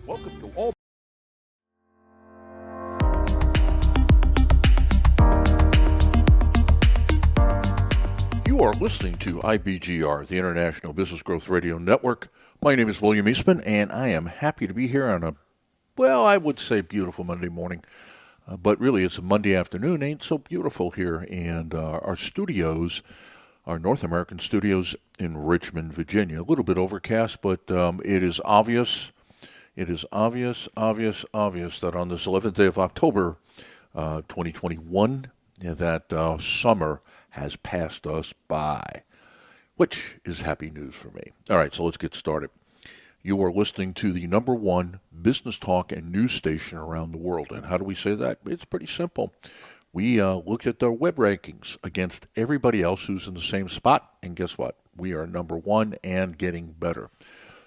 Welcome to all. You are listening to IBGR, the International Business Growth Radio Network. My name is William Eastman, and I am happy to be here on I would say beautiful Monday morning. But really, it's a Monday afternoon. Ain't so beautiful here. And our studios, our North American studios in Richmond, Virginia. A little bit overcast, but it is obvious. It is obvious that on this 11th day of October, 2021, that summer has passed us by, which is happy news for me. All right, so let's get started. You are listening to the number one business talk and news station around the world. And how do we say that? It's pretty simple. We look at their web rankings against everybody else who's in the same spot. And guess what? We are number one and getting better.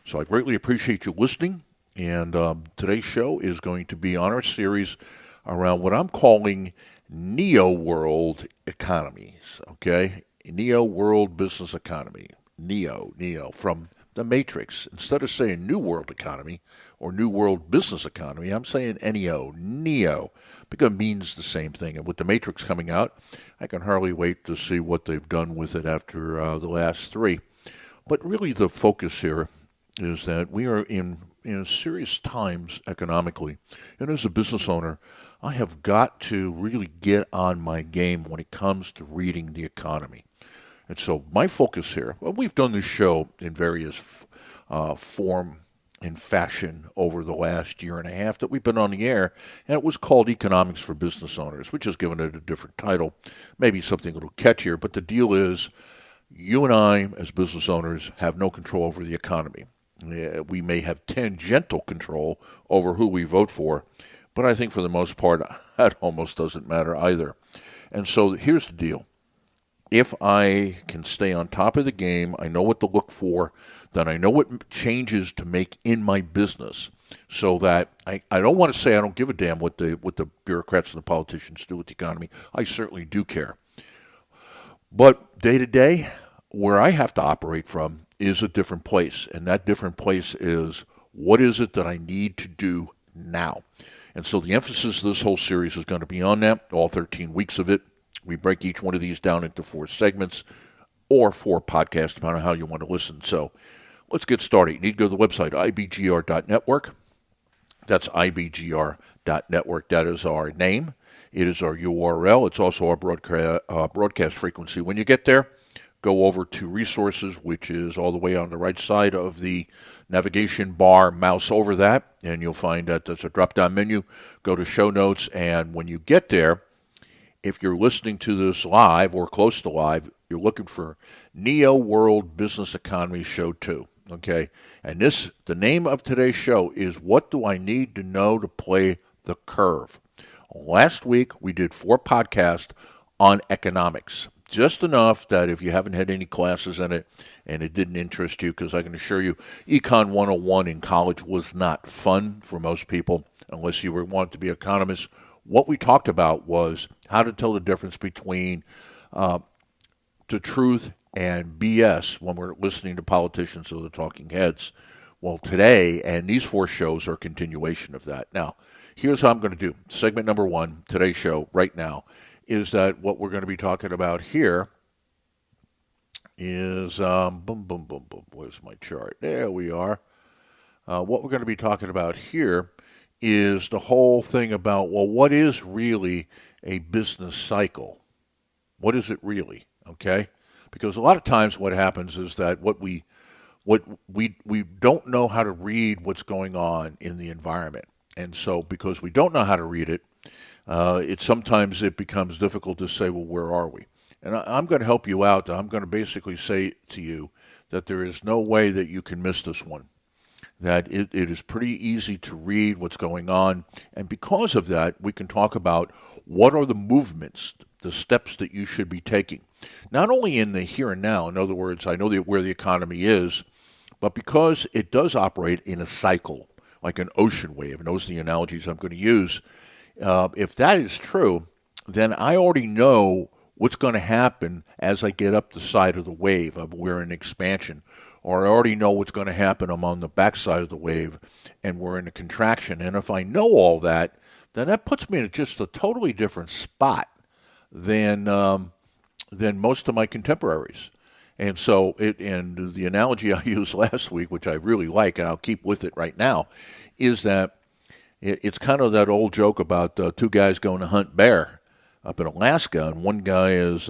So I greatly appreciate you listening. And today's show is going to be on our series around what I'm calling neo-world economies. Okay? Neo-world business economy. Neo, from the Matrix. Instead of saying New World Economy or New World Business Economy, I'm saying Neo, because it means the same thing. And with the Matrix coming out, I can hardly wait to see what they've done with it after the last three. But really the focus here is that we are in serious times economically. And as a business owner, I have got to really get on my game when it comes to reading the economy. And so my focus here, well, we've done this show in various form and fashion over the last year and a half that we've been on the air, and it was called Economics for Business Owners, which has given it a different title, maybe something a little catchier, but the deal is you and I, as business owners, have no control over the economy. We may have tangential control over who we vote for, but I think for the most part, that almost doesn't matter either. And so here's the deal. If I can stay on top of the game, I know what to look for, then I know what changes to make in my business so that I don't want to say I don't give a damn what the bureaucrats and the politicians do with the economy. I certainly do care. But day to day, where I have to operate from is a different place. And that different place is what is it that I need to do now? And so the emphasis of this whole series is going to be on that, all 13 weeks of it. We break each one of these down into 4 segments or 4 podcasts, depending on how you want to listen. So let's get started. You need to go to the website, ibgr.network. That's ibgr.network. That is our name. It is our URL. It's also our broadcast frequency. When you get there, go over to resources, which is all the way on the right side of the navigation bar. Mouse over that, and you'll find that there's a drop-down menu. Go to show notes, and when you get there, if you're listening to this live or close to live, you're looking for Neo World Business Economy Show 2. Okay? And the name of today's show is What Do I Need to Know to Play the Curve? Last week, we did 4 podcasts on economics. Just enough that if you haven't had any classes in it and it didn't interest you, because I can assure you, Econ 101 in college was not fun for most people unless you wanted to be economists. What we talked about was how to tell the difference between the truth and BS when we're listening to politicians or the talking heads. Well, today, and these 4 shows are a continuation of that. Now, here's how I'm going to do. Segment number 1, today's show, right now, is that what we're going to be talking about here is, where's my chart? There we are. What we're going to be talking about here is the whole thing about, well, what is really a business cycle? What is it really? Okay? Because a lot of times what happens is that we don't know how to read what's going on in the environment. And so because we don't know how to read it, sometimes it becomes difficult to say, well, where are we? And I'm going to help you out. I'm going to basically say to you that there is no way that you can miss this one. That it is pretty easy to read what's going on. And because of that, we can talk about what are the movements, the steps that you should be taking. Not only in the here and now, in other words, I know where the economy is, but because it does operate in a cycle, like an ocean wave, and those are the analogies I'm going to use. If that is true, then I already know what's going to happen as I get up the side of the wave. We're in expansion. or I already know what's going to happen. I'm on the backside of the wave, and we're in a contraction. And if I know all that, then that puts me in just a totally different spot than most of my contemporaries. And so, and the analogy I used last week, which I really like, and I'll keep with it right now, is that it's kind of that old joke about two guys going to hunt bear up in Alaska, and one guy is,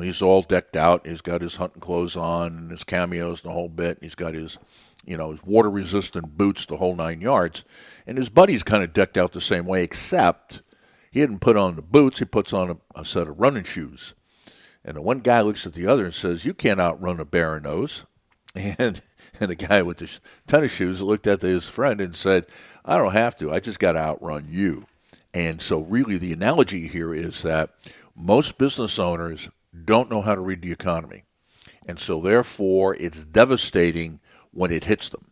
he's all decked out. He's got his hunting clothes on and his cameos and the whole bit. He's got his, his water-resistant boots, the whole 9 yards. And his buddy's kind of decked out the same way, except he didn't put on the boots. He puts on a set of running shoes. And the one guy looks at the other and says, "You can't outrun a bear in those." And the guy with the tennis shoes looked at his friend and said, "I don't have to. I just got to outrun you." And so really the analogy here is that most business owners don't know how to read the economy. And so therefore it's devastating when it hits them.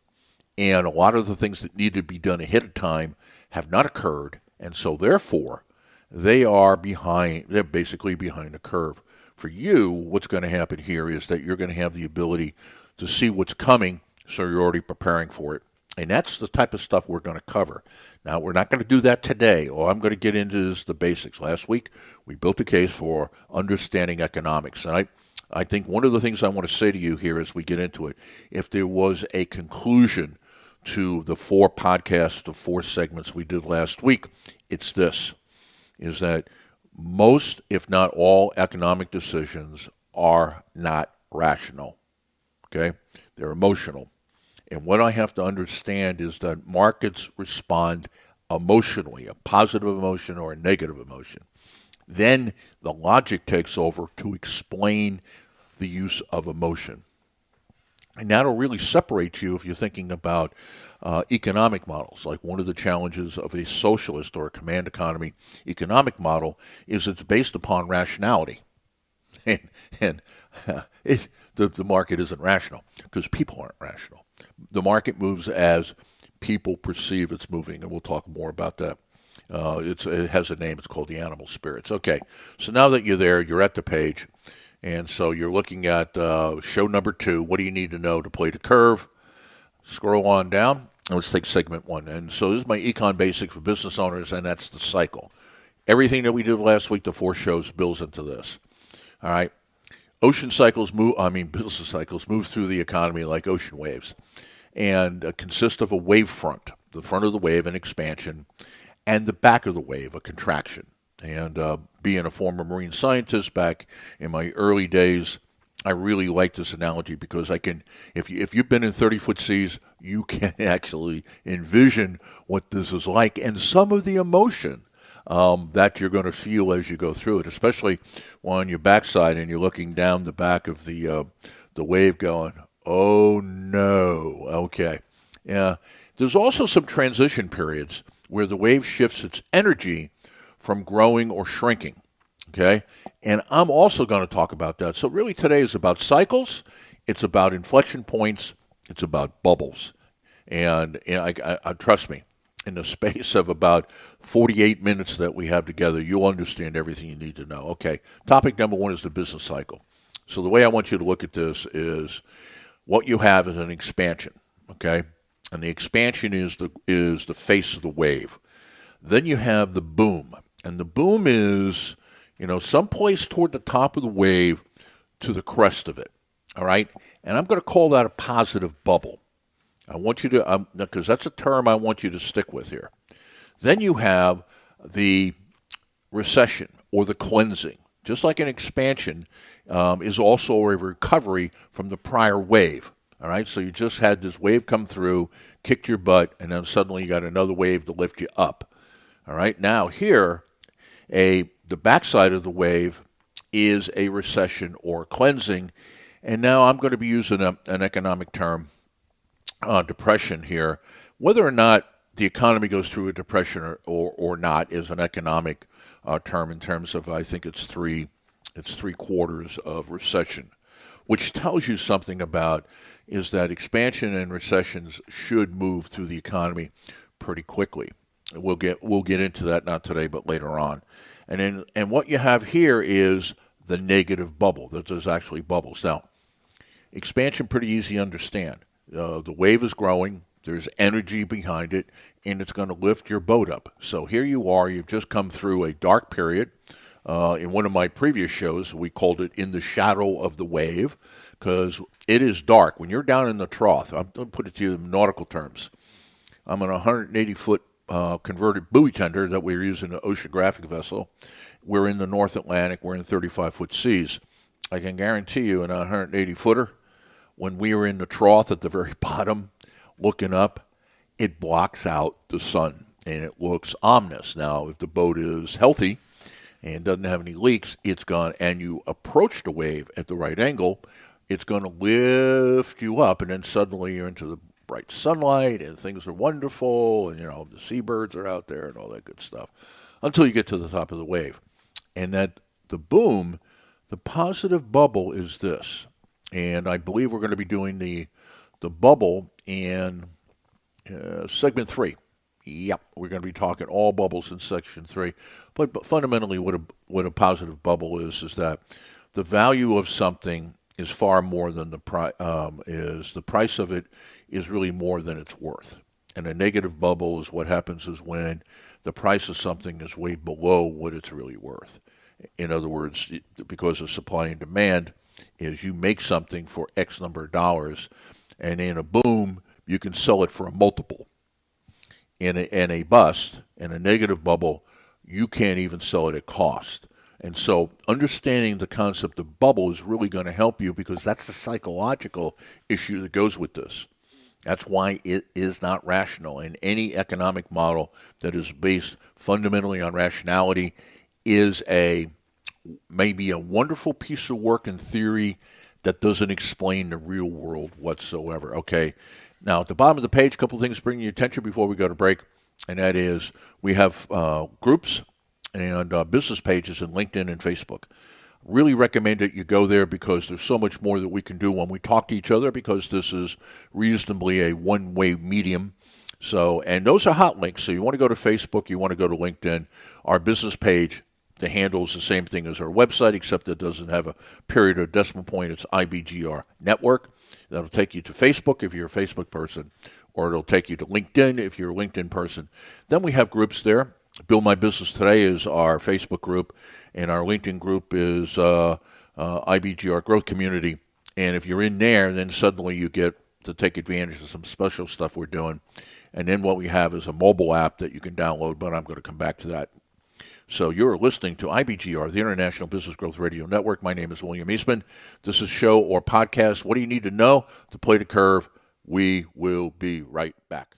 And a lot of the things that need to be done ahead of time have not occurred. And so therefore they are behind. They're basically behind the curve. For you, what's going to happen here is that you're going to have the ability to see what's coming, so you're already preparing for it. And that's the type of stuff we're going to cover. Now, we're not going to do that today. All I'm going to get into is the basics. Last week, we built a case for understanding economics. And I think one of the things I want to say to you here as we get into it, if there was a conclusion to the 4 podcasts, the 4 segments we did last week, it's this, is that most, if not all, economic decisions are not rational. Okay? They're emotional. And what I have to understand is that markets respond emotionally, a positive emotion or a negative emotion. Then the logic takes over to explain the use of emotion. And that'll really separate you if you're thinking about economic models. Like one of the challenges of a socialist or a command economy economic model is it's based upon rationality. And the market isn't rational because people aren't rational. The market moves as people perceive it's moving, and we'll talk more about that. It has a name. It's called the animal spirits. Okay, so now that you're there, you're at the page, and so you're looking at show number 2. What do you need to know to play the curve? Scroll on down, and let's take segment 1. And so this is my Econ Basics for business owners, and that's the cycle. Everything that we did last week, the 4 shows, builds into this. All right. Business cycles move through the economy like ocean waves and consist of a wave front, the front of the wave, an expansion, and the back of the wave, a contraction. And being a former marine scientist back in my early days, I really like this analogy because I can, if you've been in 30-foot seas, you can actually envision what this is like and some of the emotion that you're going to feel as you go through it, especially on your backside and you're looking down the back of the wave going, "Oh no." Okay. Yeah. There's also some transition periods where the wave shifts its energy from growing or shrinking. Okay. And I'm also going to talk about that. So really today is about cycles. It's about inflection points. It's about bubbles. And I trust me, in the space of about 48 minutes that we have together, you'll understand everything you need to know. Okay, topic number 1 is the business cycle. So the way I want you to look at this is what you have is an expansion, okay? And the expansion is the face of the wave. Then you have the boom. And the boom is, someplace toward the top of the wave to the crest of it, all right? And I'm going to call that a positive bubble. I want you to, because that's a term I want you to stick with here. Then you have the recession or the cleansing. Just like an expansion is also a recovery from the prior wave. All right, so you just had this wave come through, kicked your butt, and then suddenly you got another wave to lift you up. All right, now here, the backside of the wave is a recession or cleansing. And now I'm going to be using an economic term, depression here. Whether or not the economy goes through a depression or not is an economic term in terms of, I think it's three quarters of recession, which tells you something about is that expansion and recessions should move through the economy pretty quickly. We'll get into that not today but later on. And what you have here is the negative bubble. That there's actually bubbles. Now, Expansion, pretty easy to understand. The wave is growing, there's energy behind it, and it's going to lift your boat up. So here you are, you've just come through a dark period. In one of my previous shows, we called it In the Shadow of the Wave, because it is dark. When you're down in the trough, I'm going to put it to you in nautical terms. I'm on a 180-foot converted buoy tender that we're using, an oceanographic vessel. We're in the North Atlantic. We're in 35-foot seas. I can guarantee you, in a 180-footer, when we are in the trough at the very bottom, looking up, it blocks out the sun, and it looks ominous. Now, if the boat is healthy and doesn't have any leaks, it's gone, and you approach the wave at the right angle, it's going to lift you up, and then suddenly you're into the bright sunlight, and things are wonderful, and, the seabirds are out there and all that good stuff, until you get to the top of the wave. And that the boom, the positive bubble is this, and I believe we're going to be doing the bubble in segment 3. Yep, we're going to be talking all bubbles in section 3. But fundamentally, what a positive bubble is that the value of something is far more than the price of it is really more than it's worth. And a negative bubble is what happens is when the price of something is way below what it's really worth. In other words, because of supply and demand, is you make something for X number of dollars, and in a boom, you can sell it for a multiple. In a bust, in a negative bubble, you can't even sell it at cost. And so understanding the concept of bubble is really going to help you, because that's the psychological issue that goes with this. That's why it is not rational. And any economic model that is based fundamentally on rationality is maybe a wonderful piece of work in theory that doesn't explain the real world whatsoever. Okay. Now, at the bottom of the page, a couple of things bring your attention before we go to break, and that is we have groups and business pages in LinkedIn and Facebook. Really recommend that you go there, because there's so much more that we can do when we talk to each other, because this is reasonably a one-way medium. And those are hot links. So you want to go to Facebook, you want to go to LinkedIn. Our business page, the handle is the same thing as our website, except it doesn't have a period or decimal point. It's IBGR Network. That'll take you to Facebook if you're a Facebook person, or it'll take you to LinkedIn if you're a LinkedIn person. Then we have groups there. Build My Business Today is our Facebook group, and our LinkedIn group is IBGR Growth Community. And if you're in there, then suddenly you get to take advantage of some special stuff we're doing. And then what we have is a mobile app that you can download, but I'm going to come back to that. So you're listening to IBGR, the International Business Growth Radio Network. My name is William Eastman. This is show or podcast. What do you need to know to play the curve? We will be right back.